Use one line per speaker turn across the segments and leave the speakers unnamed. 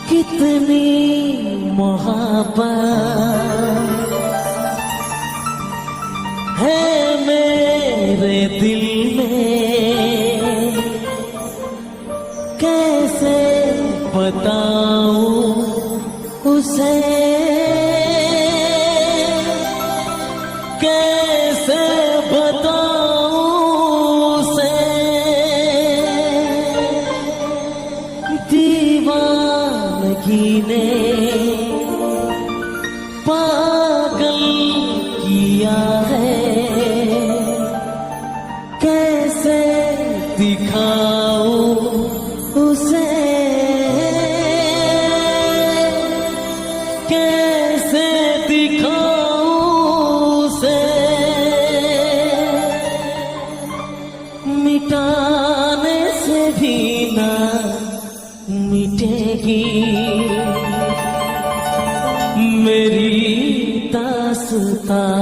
कितनी मोहब्बत है मेरे दिल में, कैसे बताऊं उसे, कैसे बताऊं उसे। दीवानगी ने पागल किया है, कैसे दिखाऊं उसे, कैसे दिखाऊं उसे। मिटाने से भी ना मिटेगी मेरी दास्तां।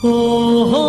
ओ हो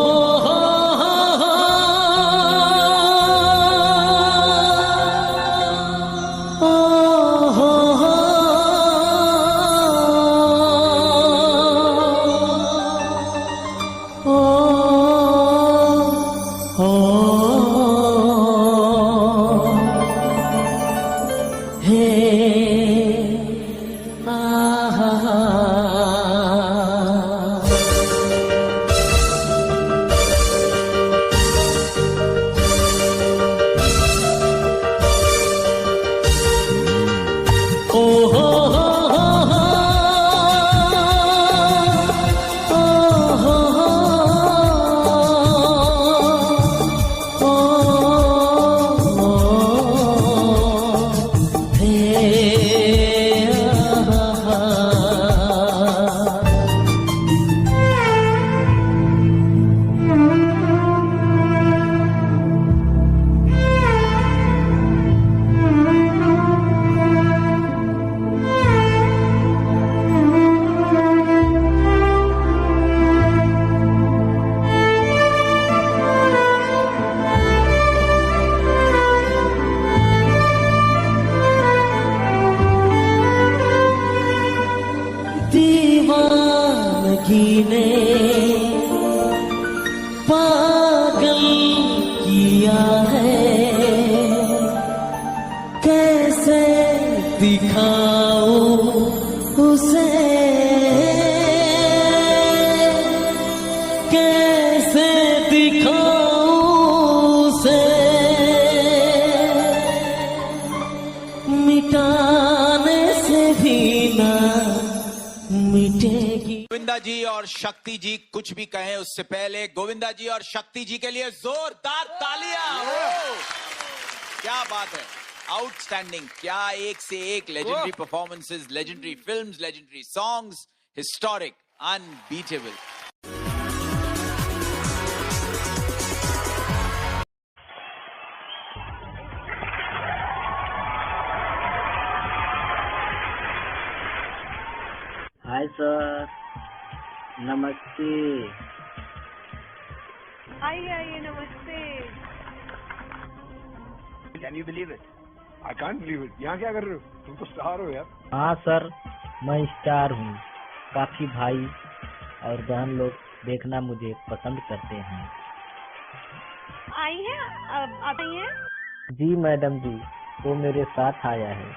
दीवानगी ने पागल किया है, कैसे दिखाऊं उसे, कैसे दिखाऊं उसे। मिटाने से भी ना मिटेगी।
गोविंदा जी और शक्ति जी कुछ भी कहें उससे पहले गोविंदा जी और शक्ति जी के लिए जोरदार तालियां। क्या बात है, आउटस्टैंडिंग। क्या एक से एक legendary performances, legendary films, legendary songs, historic, unbeatable.
Hi sir, नमस्ते।
आइए आइए, नमस्ते।
Can you believe it? I can't believe it. यहाँ क्या कर रहे हो? तुम तो स्टार हो यार।
हाँ सर, मैं स्टार हूँ। काफी भाई और बहन लोग देखना मुझे पसंद करते हैं।
आई हैं? आप आई हैं?
जी मैडम जी, वो मेरे साथ आया है।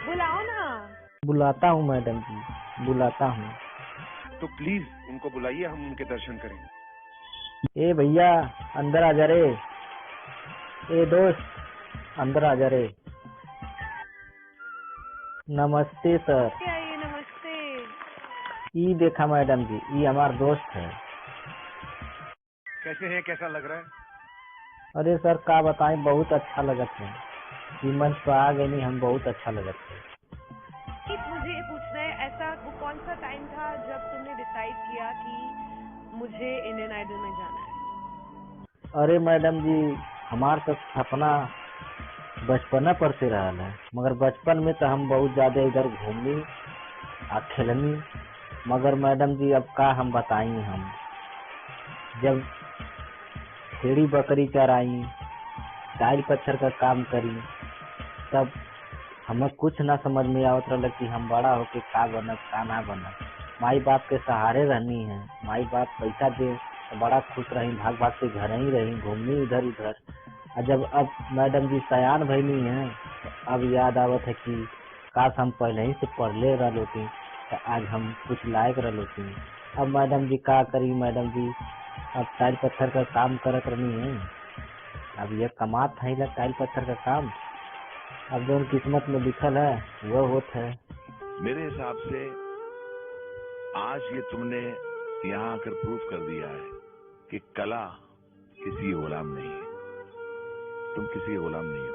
बुलाओ ना।
बुलाता हूँ मैडम जी, बुलाता हूँ।
तो प्लीज उनको बुलाइए, हम उनके दर्शन करें।
ए भैया, अंदर आ जा रे। ए दोस्त, अंदर आ जा रे। नमस्ते सर।
आइए, नमस्ते।
ई देखा मैडम जी, ई हमार दोस्त है।
कैसे हैं, कैसा लग रहा है?
अरे सर का बताएं, बहुत अच्छा लगत है। मन तो आ गई नहीं, हम बहुत अच्छा लगत है।
मुझे ये पूछना है, ऐसा वो कौन सा टाइम था जब तुमने डिसाइड किया कि मुझे इंडियन आइडल में जाना है?
अरे मैडम जी, हमार तो सपना बचपना पर से रहल है, मगर बचपन में तो हम बहुत ज्यादा इधर घूमनी आ खेलनी। मगर मैडम जी अब का हम बताई, हम जब भेड़ी बकरी चराई, टाइल पत्थर का काम करी, तब हमें कुछ ना समझ में आवत रहा कि हम बड़ा होके का बनब का ना बनब। माई बाप के सहारे रहनी है, माई बाप पैसा दे तो बड़ा खुश रही, भाग भाग के घर ही रही, घूमनी इधर उधर। और जब अब मैडम जी सयान भईनी है तो अब याद आवत है कि काश हम पहले ही से पढ़ ले रह होती तो आज हम कुछ लायक रह होती। अब मैडम जी का करी, मैडम जी अब टाइल पत्थर का काम करत रहनी है। अब ये कमात था टाइल पत्थर का काम, अब जो किस्मत में लिखल है वो होत है।
मेरे हिसाब से आज ये तुमने यहाँ आकर प्रूफ कर दिया है कि कला किसी गुलाम नहीं है, तुम किसी गुलाम नहीं हो।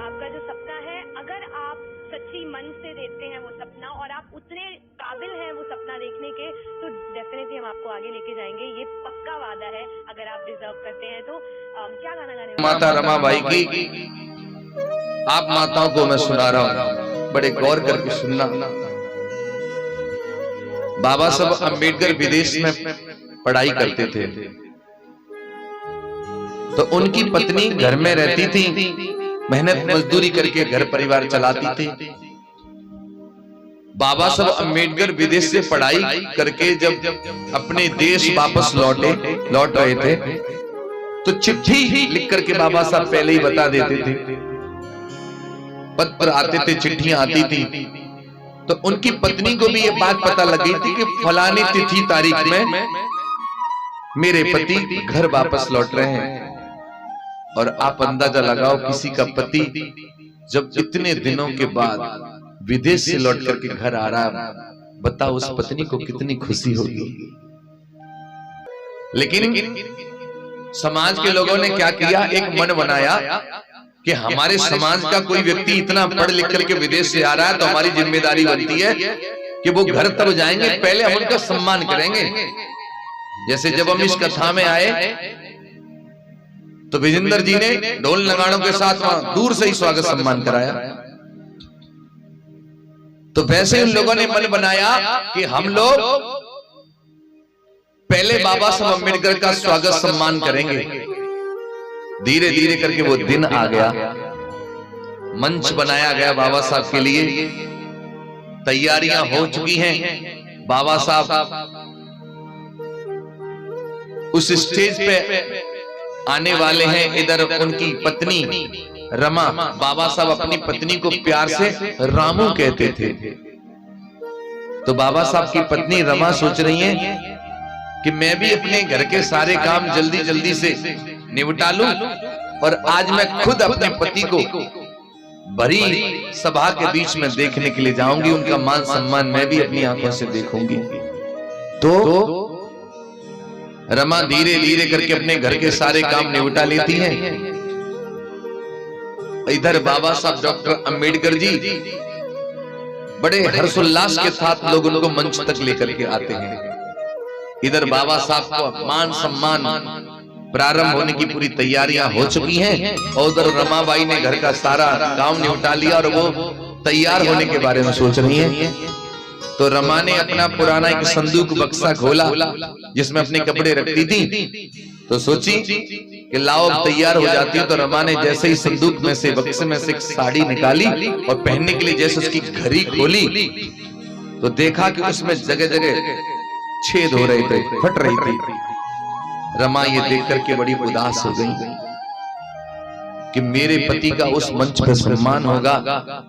आपका जो सपना है, अगर आप सच्ची मन से देखते हैं वो सपना और आप उतने काबिल हैं वो सपना देखने के, तो डेफिनेटली हम आपको आगे लेके जाएंगे, ये पक्का वादा है। अगर आप डिजर्व करते हैं तो क्या गाना गाने वाले?
माता रमाबाई की आप माताओं को मैं सुना रहा हूं, बड़े गौर करके सुनना। बाबा साहब अम्बेडकर विदेश में पढ़ाई करते थे, तो उनकी पत्नी घर में रहती थी, मेहनत मजदूरी करके घर परिवार चलाती थी। बाबा साहब अम्बेडकर विदेश से पढ़ाई करके जब अपने देश वापस लौट रहे थे, तो चिट्ठी लिख करके बाबा साहब पहले ही बता देते थे, पत्र आते थे, चिट्ठियां आती थी। तो उनकी पत्नी को भी ये बात पता लग गई थी कि फलानी तिथि तारीख में मेरे पति घर वापस लौट रहे हैं। और आप अंदाजा लगाओ, किसी का पति जब इतने दिनों के बाद विदेश से लौट करके घर आ रहा है, बताओ उस पत्नी को कितनी खुशी होगी। लेकिन समाज के लोगों ने क्या किया, एक मन बनाया कि हमारे समाज का कोई व्यक्ति इतना पढ़ लिख करके विदेश से आ रहा है, तो हमारी जिम्मेदारी बनती है कि वो घर तब जाएंगे, पहले हम उनका सम्मान करेंगे। जैसे जब हम इस कथा में आए तो विजेंद्र जी ने ढोल नगाड़ों के साथ वहां दूर से ही स्वागत सम्मान कराया। तो वैसे उन लोगों ने मन बनाया कि हम लोग पहले बाबा साहब अम्बेडकर का स्वागत सम्मान करेंगे। धीरे धीरे करके वो दिन आ गया, मंच बनाया गया बाबा साहब के लिए, तैयारियां हो चुकी हैं। बाबा साहब उस स्टेज पे आने वाले हैं। इधर उनकी पत्नी रमा, बाबा साहब अपनी पत्नी को प्यार से रामू कहते थे। तो बाबा साहब की पत्नी रमा सोच रही है कि मैं भी अपने घर के सारे काम जल्दी जल्दी से निपटा लूं, और आज मैं खुद अपने पति को भरी सभा के बीच में देखने के लिए जाऊंगी, उनका मान सम्मान मैं भी अपनी आंखों से देखूंगी। तो रमा धीरे धीरे करके अपने घर के सारे काम निपटा लेती हैं। इधर बाबा साहब डॉक्टर अंबेडकर जी बड़े हर्षोल्लास के साथ लोग उनको मंच तक लेकर के आते हैं। इधर बाबा साहब को मान सम्मान प्रारंभ होने की पूरी तैयारियां हो चुकी हैं, और उधर रमाबाई ने घर का सारा काम निपटा लिया और वो तैयार होने के बारे में सोच रही है। तो रमा ने अपना पुराना एक संदूक बक्सा खोला जिसमें अपने कपड़े रखती थी, तो सोची कि लाओ अब तैयार हो जाती है। तो रमा ने जैसे ही संदूक में से बक्से में से एक साड़ी निकाली और पहनने के लिए जैसे उसकी घड़ी खोली, तो देखा कि उसमें जगह जगह छेद हो रहे थे, फट रही थी। रमा ये देख करके बड़ी उदास हो गई कि मेरे पति का उस मंच पर सम्मान होगा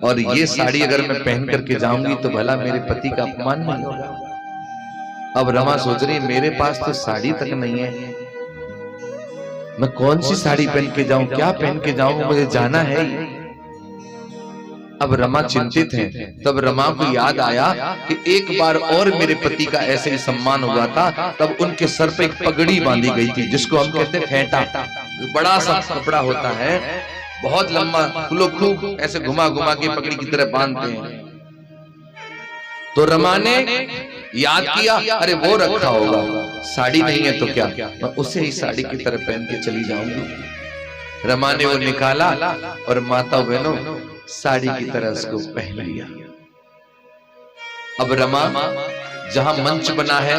और ये साड़ी अगर मैं पहन करके जाऊंगी तो भला मेरे पति का अपमान नहीं होगा। अब रमा सोच रही मेरे पास तो साड़ी तक नहीं है, मैं कौन सी साड़ी पहन के जाऊं, क्या पहन के जाऊं, मुझे जाना है। अब रमा चिंतित है। तब रमा को याद आया कि एक बार और मेरे पति का ऐसे ही सम्मान हुआ था, तब उनके सर पे एक पगड़ी बांधी गई थी जिसको हम कहते हैं फेंटा। बड़ा सा कपड़ा होता है, बहुत लंबा, लोग खूब ऐसे घुमा घुमा के पगड़ी की तरह बांधते हैं। तो रमा ने याद किया, अरे वो रखा होगा, साड़ी नहीं है तो क्या, मैं उसे ही साड़ी की तरह पहन के चली जाऊंगी। रमा ने वो निकाला और माता बहनों साड़ी की तरह उसको पहन लिया। अब रमा जहां मंच बना है,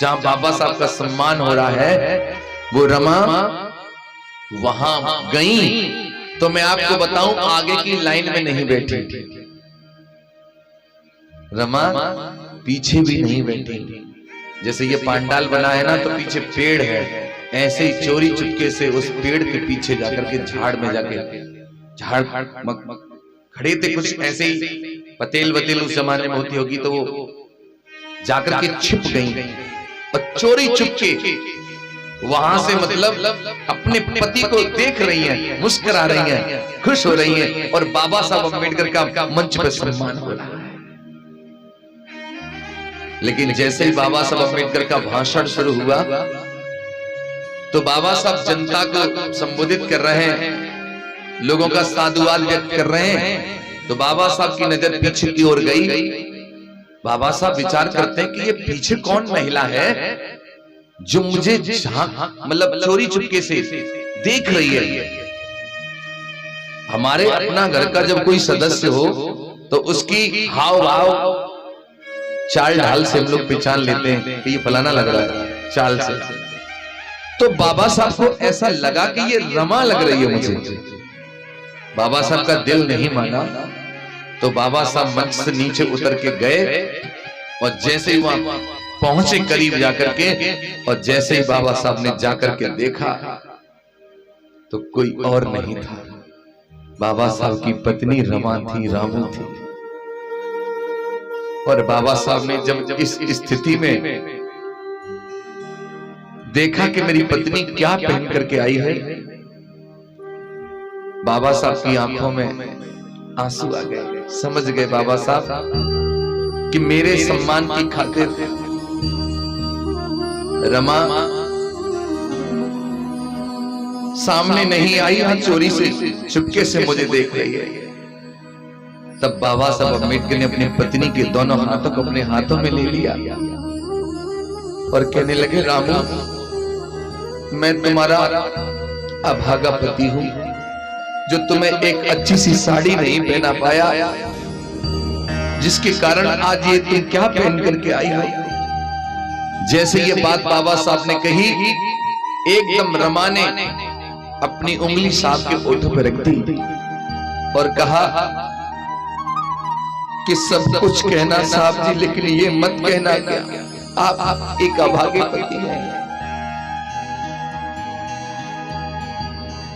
जहां बाबा साहब का सम्मान हो रहा है, वो रमा वहां गई। तो मैं आपको बताऊं, आगे की लाइन में नहीं बैठी रमा, पीछे भी नहीं बैठी। जैसे ये पांडाल बना है ना, तो पीछे पेड़ है, ऐसे ही चोरी चुपके से उस पेड़ के पीछे जाकर के झाड़ में जाके झाड़ खड़े थे कुछ ऐसे ही, पतेल वतेल उस जमाने में होती होगी, तो वो जाकर के छिप गई और चोरी चुपके वहां से मतलब अपने पति को देख रही हैं, मुस्कुरा रही हैं, खुश हो रही हैं, और बाबा साहब अम्बेडकर का मंच पर सम्मान हो रहा है। लेकिन जैसे ही बाबा साहब अम्बेडकर का भाषण शुरू हुआ, तो बाबा साहब जनता को संबोधित कर रहे हैं, लोगों का साधुवाद व्यक्त कर रहे हैं। तो बाबा साहब की नजर पीछे की ओर गई। बाबा साहब विचार करते हैं कि ये पीछे कौन महिला है जो मुझे मतलब चोरी चुपके से देख रही है। हमारे अपना घर का जब कोई सदस्य हो तो उसकी हाव भाव चाल ढाल से हम लोग पहचान लेते हैं कि ये फलाना लग रहा है चाल से। तो बाबा साहब को ऐसा लगा कि ये रमा लग रही है मुझे। बाबा साहब का दिल नहीं माना, तो बाबा साहब मंच से नीचे उतर के गए, और जैसे ही वहां पहुंचे करीब जाकर के, और जैसे ही बाबा साहब ने जाकर के देखा तो कोई और नहीं था, बाबा साहब की पत्नी रमा थी, रामू थी। और बाबा साहब ने जब इस स्थिति में देखा कि मेरी पत्नी क्या पहन करके आई है, बाबा साहब की आंखों में आंसू आ गए। समझ गए बाबा साहब कि मेरे सम्मान की खातिर रमा सामने नहीं आई, यहां चोरी से चुपके से मुझे देख रही है। तब बाबा साहब अम्बेडकर ने अपनी पत्नी के दोनों हाथों को अपने हाथों में ले लिया और कहने लगे, रामू, मैं तुम्हारा अभागा पति हूं जो तुम्हें एक अच्छी सी साड़ी नहीं पहना पाया, जिसके कारण आज ये तुम क्या पहन करके आई हो। जैसे ये बात बाबा साहब ने कही, एकदम रमा ने अपनी उंगली साहब के ओठों पर रख दी और कहा कि सब कुछ कहना साहब जी, लेकिन ये मत कहना क्या आप एक अभागे पति हैं।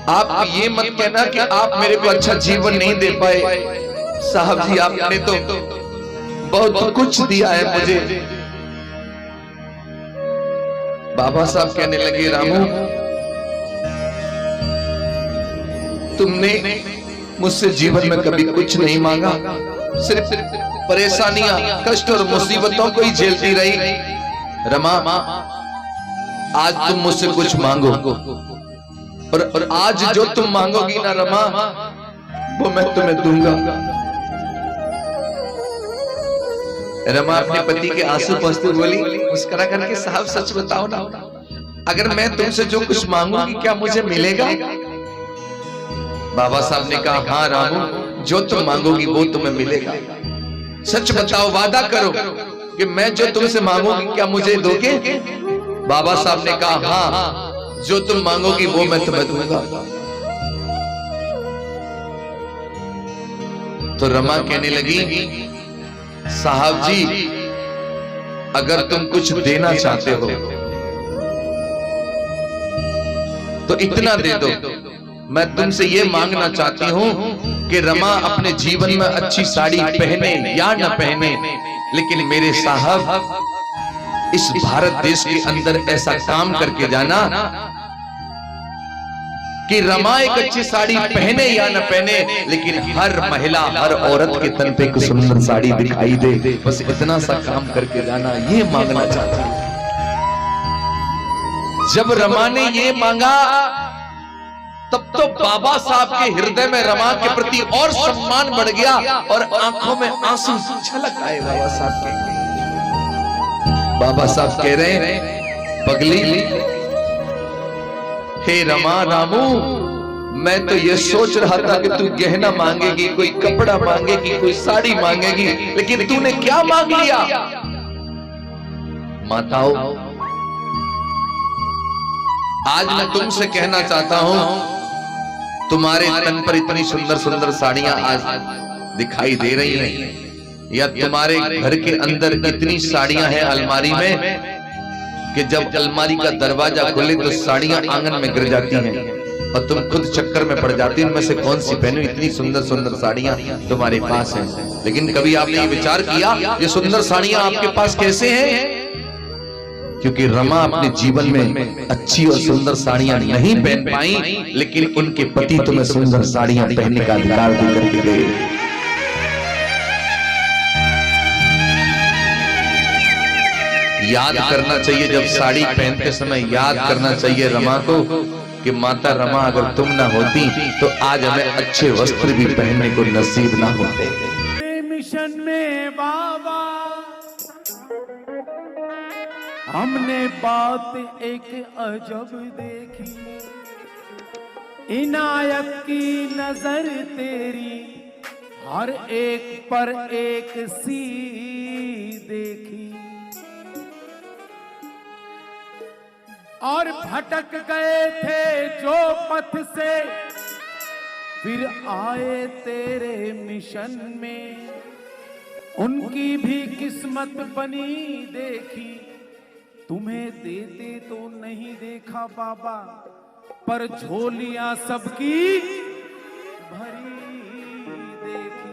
आप ये मत कहना कि आप मेरे को अच्छा जीवन नहीं दे पाए। साहब जी, आपने तो बहुत कुछ दिया है मुझे। बाबा साहब कहने लगे, रामू, तुमने मुझसे जीवन में कभी कुछ नहीं मांगा, सिर्फ परेशानियां, कष्ट और मुसीबतों को ही झेलती रही। रमा, आज तुम मुझसे कुछ मांगो, और आज जो तुम मांगोगी ना रमा, वो मैं तुम्हें दूंगा। रमा अपने पति के आंसू पोंछते बोली, मुस्कुरा करके, साहब सच बताओ ना, अगर मैं तुमसे जो कुछ मांगूंगी क्या मुझे मिलेगा? बाबा साहब ने कहा, हाँ रामू, जो तुम मांगोगी वो तुम्हें मिलेगा। सच बताओ, वादा करो कि मैं जो तुमसे मांगूंगी क्या मुझे दोगे? बाबा साहब ने कहा, हाँ, जो तुम मांगोगी वो मैं तुम्हें दूंगा। तो रमा कहने लगी, साहब जी, अगर तुम कुछ देना चाहते हो तो इतना दे दो। मैं तुमसे ये मांगना चाहती हूं कि रमा अपने जीवन में अच्छी साड़ी पहने या न पहने, लेकिन मेरे साहब इस भारत देश के अंदर ऐसा काम करके जाना कि रमा एक अच्छी साड़ी पहने या न पहने, लेकिन हर महिला, हर औरत के तन पे एक सुंदर साड़ी दिखाई दे। बस इतना सा काम करके जाना, ये मांगना चाहता हूं। जब रमा ने ये मांगा तब तो बाबा साहब के हृदय में रमा के प्रति और सम्मान बढ़ गया और आंखों में आंसू छलक आए बाबा साहब के। बाबा साहब कह रहे हैं, पगली हे रमा रामू, मैं तो ये सोच रहा था कि तू गहना मांगेगी, कोई कपड़ा मांगेगी, कोई साड़ी मांगेगी, लेकिन तूने क्या मांग लिया? माताओं, आज मैं तुमसे कहना चाहता हूं, तुम्हारे तन पर इतनी सुंदर सुंदर साड़ियां आज दिखाई दे रही हैं, या तुम्हारे घर के अंदर इतनी साड़ियां हैं अलमारी में कि जब अलमारी का दरवाजा खोले तो साड़ियां आंगन में गिर जाती हैं और तुम खुद चक्कर में पड़ जाती हो, उनमें से कौन सी पहनूं? इतनी सुंदर सुंदर साड़ियां तुम्हारे पास हैं, लेकिन कभी आपने ये विचार किया ये सुंदर साड़ियां आपके पास कैसे हैं? क्योंकि रमा अपने जीवन में अच्छी और सुंदर साड़ियां नहीं पहन पाई, लेकिन उनके पति तुम्हें सुंदर साड़ियां पहनने का अधिकार देकर के गए। याद करना चाहिए, जब साड़ी पहनते समय याद करना चाहिए रमा को कि माता रमा अगर तुम ना होती तो आज हमें अच्छे वस्त्र भी पहनने को नसीब ना होते।
मिशन में बाबा हमने बात एक अजब देखी, इनायत की नजर तेरी हर एक पर एक सी देखी, और भटक गए थे जो पथ से फिर आए तेरे मिशन में, उनकी भी किस्मत बनी देखी, तुम्हें देते तो नहीं देखा बाबा, पर झोलियां सबकी भरी देखी।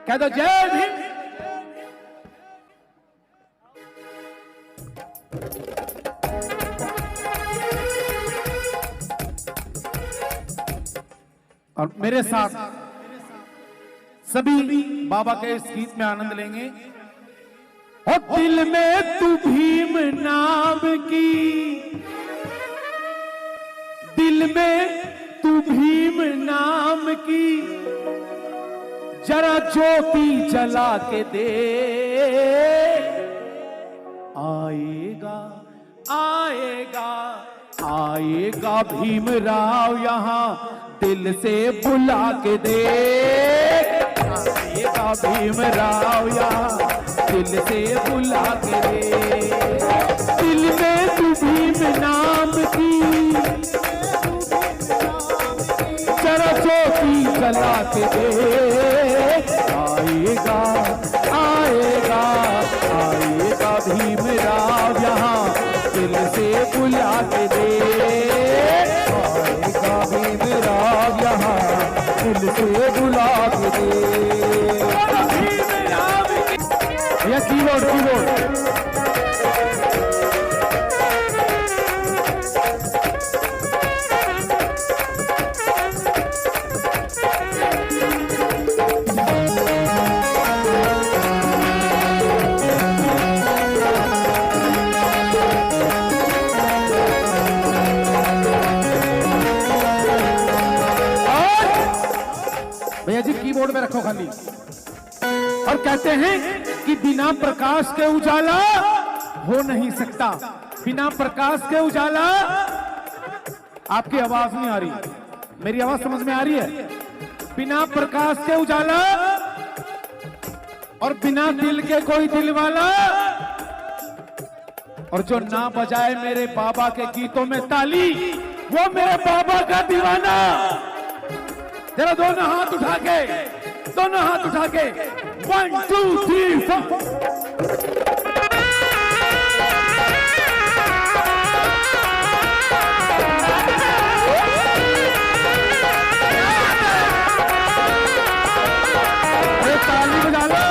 कह दो जय भीम। और मेरे साथ सभी बाबा के इस गीत में आनंद लेंगे। और दिल में तू भीम नाम की, दिल में तू भीम नाम की जरा ज्योति जला के दे, आएगा आएगा आएगा भीमराव यहाँ दिल से बुला के दे, आएगा भीमराव यहाँ दिल से बुला के दे, दिल में तू भीम नाम की जरा ज्योति जला के दे, आएगा आएगा आएगा भीमराव यहाँ दिल से बुला के दे, आएगा भीमराव यहाँ दिल से बुला के दे। भैया कीबोर्ड कीबोर्ड भैया जी कीबोर्ड में रखो खाली। और कहते हैं कि बिना प्रकाश के उजाला हो नहीं सकता, बिना प्रकाश के उजाला। आपकी आवाज नहीं आ रही, मेरी आवाज समझ में आ रही है? बिना प्रकाश के उजाला और बिना दिल के कोई दिल वाला। और जो ना बजाए मेरे बाबा के गीतों में ताली, वो मेरे बाबा का दीवाना। जरा दोनों हाथ उठा के, दोनों हाथ उठा के 1 2 3 4। ताली बजा लो।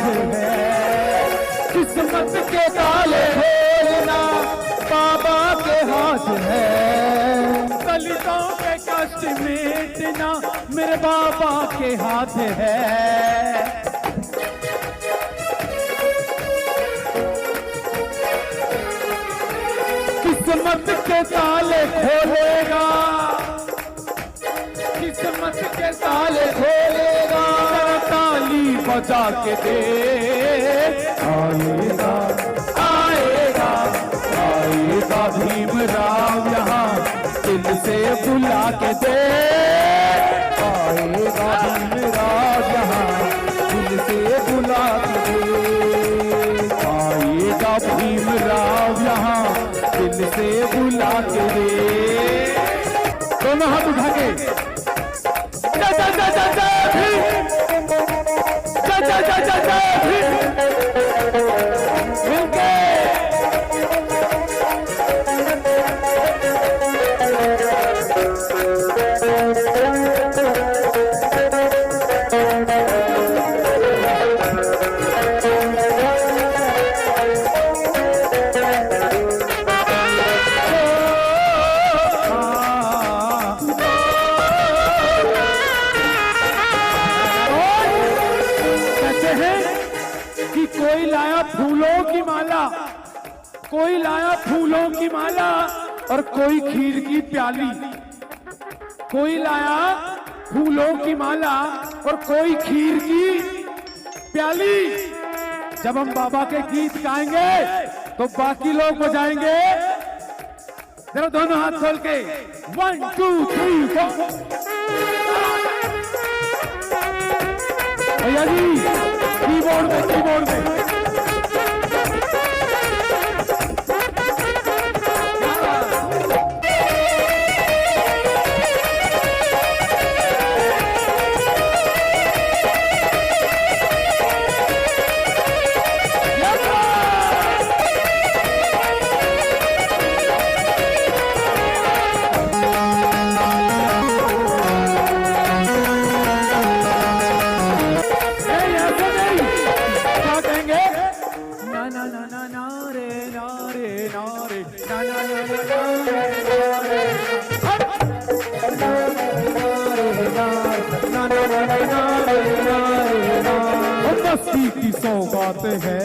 है, किस्मत के ताले खोलना बाबा के हाथ है, दलितों के कष्ट मिटना मेरे बाबा के हाथ है। किस्मत के ताले खोलेगा, किस्मत के ताले खोलेगा, ताली बजा के दे, आएगा आएगा आएगा भीमराव यहाँ दिल से बुला के दे, आएगा भीमराव यहाँ दिल से बुला के दे, आएगा भीमराव यहाँ दिल से बुला के दे। दोनों हाथ उठा के जय जय जय जय जय भीम, जय जय जय जय जय भीम, मिलके कोई लाया फूलों की माला, कोई लाया फूलों की माला और कोई खीर की प्याली, कोई लाया फूलों की माला और कोई खीर की प्याली। जब हम बाबा के गीत गाएंगे तो बाकी लोग बजाएंगे। जरा दोनों हाथ खोल के 1 2 3 4। भैया जी कीबोर्ड में, कीबोर्ड में मस्ती की सौगात है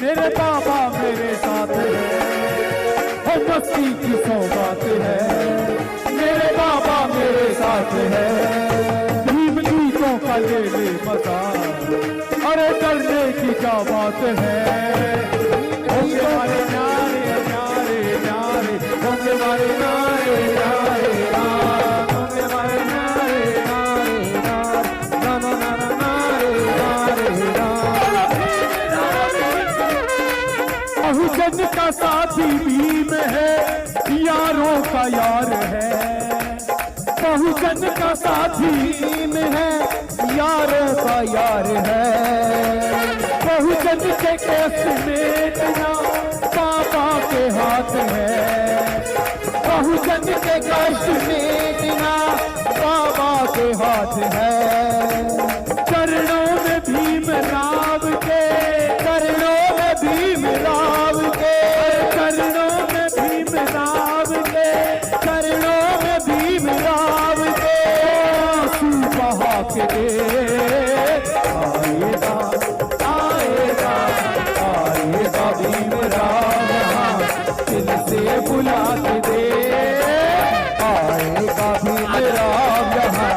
मेरे बाबा मेरे साथ है, मस्ती की सौगात है मेरे बाबा मेरे साथ है। भीम गीतों का ले ले मजा, अरे डरने की क्या बात है, होंगे हमारे नारे नारे नारे, होंगे हमारे नारे नारे नारे, होंगे हमारे नारे नारे नारे नारे नारे। बहुजन का साथी भीम है, यारों का यार है, बहुजन का साथी भीम है, यारों का यार है। बहुजन के कष्ट मिटना बाबा के हाथ है, बहुजन के कष्ट मिटना बाबा के हाथ है। चरणों में भीम राव के, चरणों में भीम राव के, चरणों में भीम राव के, चरणों में भीम राव के आंसू बहा के दे, आएगा आएगा आएगा भीम राव यहाँ दिल से बुला के दे, आएगा भीम राव यहाँ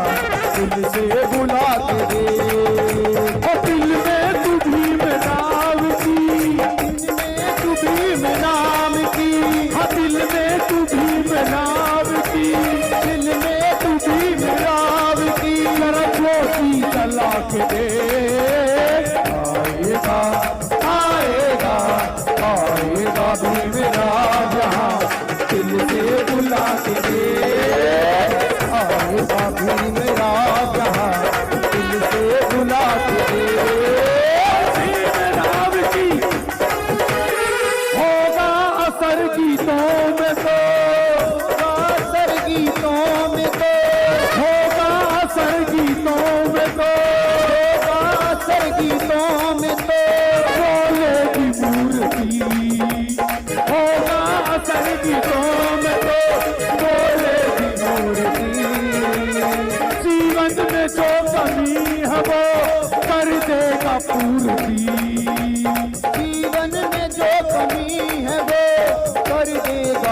दिल से बुला के दे। और दिल में तू भीम राव की, दिल में तू भीम राम की, हाँ दिल में तू भीम राव की, दिल में तू भीम राव की, जरा ज्योति जला के दे, आएगा आएगा आएगा भीम राव यहाँ दिल से बुला के दे, आएगा भीम राव यहाँ दिल से बुला के दे। भीम राव की होगा असर गीतों में तो, होगा असर गीतों में तो, होगा असर गीतों में तो, होगा असर गीतों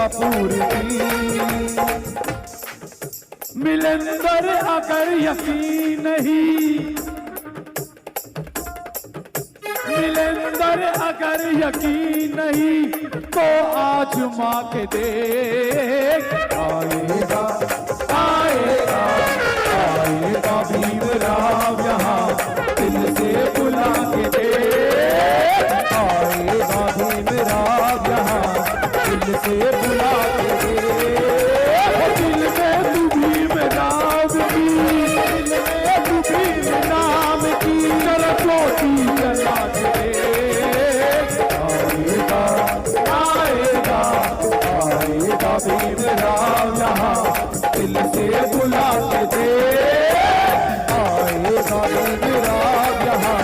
होगा पूरी। मिलंदर अगर यकीन नहीं, मिलंदर अगर यकीन नहीं तो आजमा के देख। आएगा आएगा आएगा भीमराव यहाँ दिल से बुला के देख। आएगा भीमराव यहाँ दिल से बुला के देख। दिल में तू भीमराव की, दिल में तू भीमराव की ज्योति जला के देख। आएगा आएगा आएगा भीमराव यहाँ दिल से बुला के देख। आएगा भीमराव यहाँ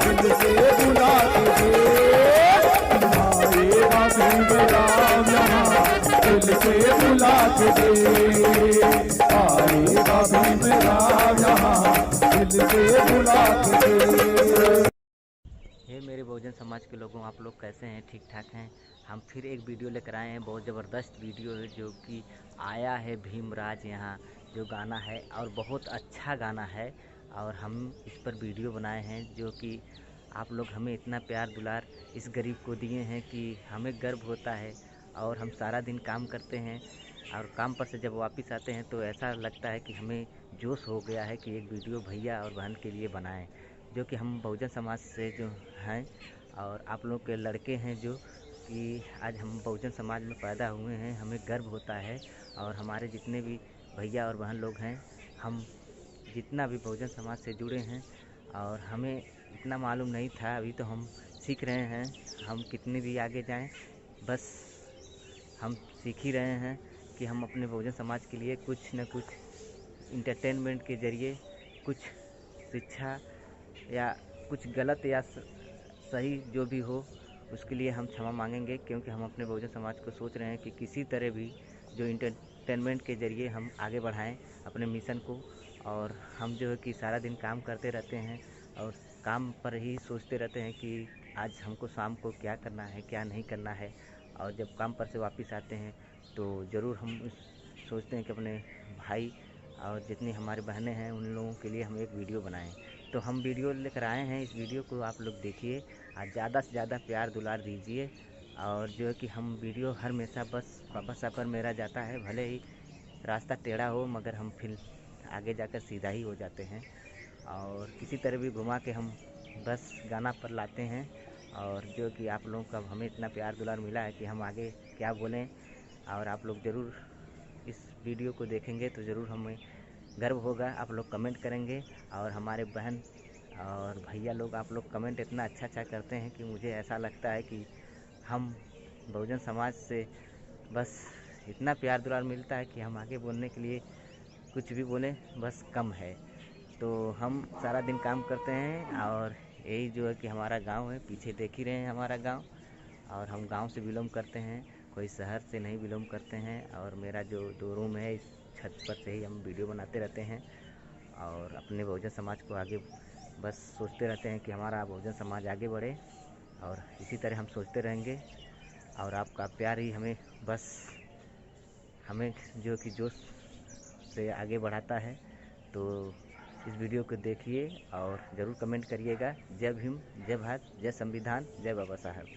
दिल से बुला के देख। आएगा भीमराव यहाँ दिल से बुला के देख। आएगा भीमराव यहाँ दिल से बुला के देख।
हे मेरे बहुजन समाज के लोगों, आप लोग कैसे हैं? ठीक ठाक हैं? हम फिर एक वीडियो लेकर आए हैं, बहुत ज़बरदस्त वीडियो है जो कि आया है भीमराज यहाँ जो गाना है, और बहुत अच्छा गाना है। और हम इस पर वीडियो बनाए हैं जो कि आप लोग हमें इतना प्यार दुलार इस गरीब को दिए हैं कि हमें गर्व होता है। और हम सारा दिन काम करते हैं और काम पर से जब वापस आते हैं तो ऐसा लगता है कि हमें जोश हो गया है कि एक वीडियो भैया और बहन के लिए बनाएं, जो कि हम बहुजन समाज से जो हैं और आप लोग के लड़के हैं जो कि आज हम बहुजन समाज में पैदा हुए हैं। हमें गर्व होता है और हमारे जितने भी भैया और बहन लोग हैं, हम जितना भी बहुजन समाज से जुड़े हैं, और हमें इतना मालूम नहीं था, अभी तो हम सीख रहे हैं। हम कितने भी आगे जाएं, बस हम सीख ही रहे हैं कि हम अपने बहुजन समाज के लिए कुछ न कुछ इंटरटेनमेंट के ज़रिए कुछ शिक्षा या कुछ गलत या सही जो भी हो उसके लिए हम क्षमा मांगेंगे, क्योंकि हम अपने बहुजन समाज को सोच रहे हैं कि किसी तरह भी जो इंटरटेनमेंट के ज़रिए हम आगे बढ़ाएं अपने मिशन को। और हम जो है कि सारा दिन काम करते रहते हैं और काम पर ही सोचते रहते हैं कि आज हमको शाम को क्या करना है क्या नहीं करना है। और जब काम पर से वापस आते हैं तो ज़रूर हम सोचते हैं कि अपने भाई और जितनी हमारी बहनें हैं उन लोगों के लिए हम एक वीडियो बनाएं। तो हम वीडियो लेकर आए हैं, इस वीडियो को आप लोग देखिए और ज़्यादा से ज़्यादा प्यार दुलार दीजिए। और जो है कि हम वीडियो हर हमेशा बस बाबा सफ़र मेरा जाता है, भले ही रास्ता टेढ़ा हो मगर हम फिर आगे जाकर सीधा ही हो जाते हैं। और किसी तरह भी घुमा के हम बस गाना पर लाते हैं। और जो कि आप लोगों का हमें इतना प्यार दुलार मिला है कि हम आगे क्या बोलें। और आप लोग ज़रूर इस वीडियो को देखेंगे तो ज़रूर हमें गर्व होगा। आप लोग कमेंट करेंगे और हमारे बहन और भैया लोग आप लोग कमेंट इतना अच्छा करते हैं कि मुझे ऐसा लगता है कि हम बहुजन समाज से बस इतना प्यार दुलार मिलता है कि हम आगे बोलने के लिए कुछ भी बोलें बस कम है। तो हम सारा दिन काम करते हैं और यही जो है कि हमारा गांव है, पीछे देख ही रहे हैं हमारा गांव। और हम गांव से बिलोंग करते हैं, कोई शहर से नहीं बिलोंग करते हैं। और मेरा जो 2 रूम है इस छत पर से ही हम वीडियो बनाते रहते हैं और अपने बहुजन समाज को आगे बस सोचते रहते हैं कि हमारा बहुजन समाज आगे बढ़े। और इसी तरह हम सोचते रहेंगे और आपका प्यार ही हमें बस हमें जो कि जोश से आगे बढ़ाता है। तो इस वीडियो को देखिए और ज़रूर कमेंट करिएगा। जय भीम, जय भारत, जय संविधान, जय बाबा साहब।